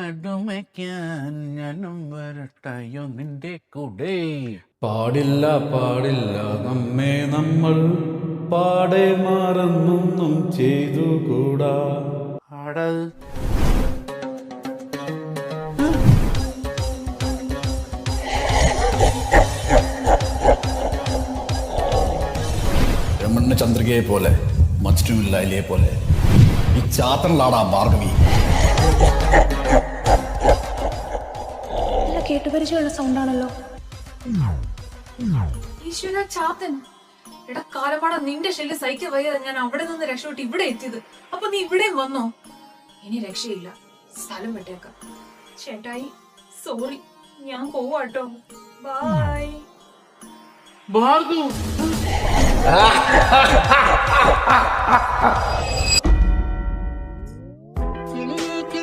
അടുമയ്ക്കാൻ ഞാനും വരട്ടായോ നിന്റെ കൂടെ. പാടില്ല പാടില്ല നമ്മെ നമ്മൾ പാടെ മാറുന്നൊന്നും ചെയ്തുകൂടാ. ആടത് രമണ്ണ ചന്ദ്രികയെ പോലെ മജ്നുവില്ലായിലെ പോലെ ഈ ചാത്തനിലാടാ ഭാർഗവി. കേട്ടുപരിചയമുള്ള സൗണ്ടാണല്ലോ. ഈശ്വര ചാത്തൻ, എടാ കാലപ്പാടാ, നിന്റെ ശല്യം സഹിക്കാൻ വയ്യാതെ ഞാൻ അവിടെ നിന്ന് രക്ഷപ്പെട്ട് ഇവിടെ എത്തിയത്. അപ്പൊ നീ ഇവിടെയും വന്നോ? ഇനി രക്ഷയില്ല, സ്ഥലം വിട്ടേക്കാം. ചേട്ടായി സോറി, ഞാൻ പോവാട്ടോ. ബൈ. ഭാർഗവ്.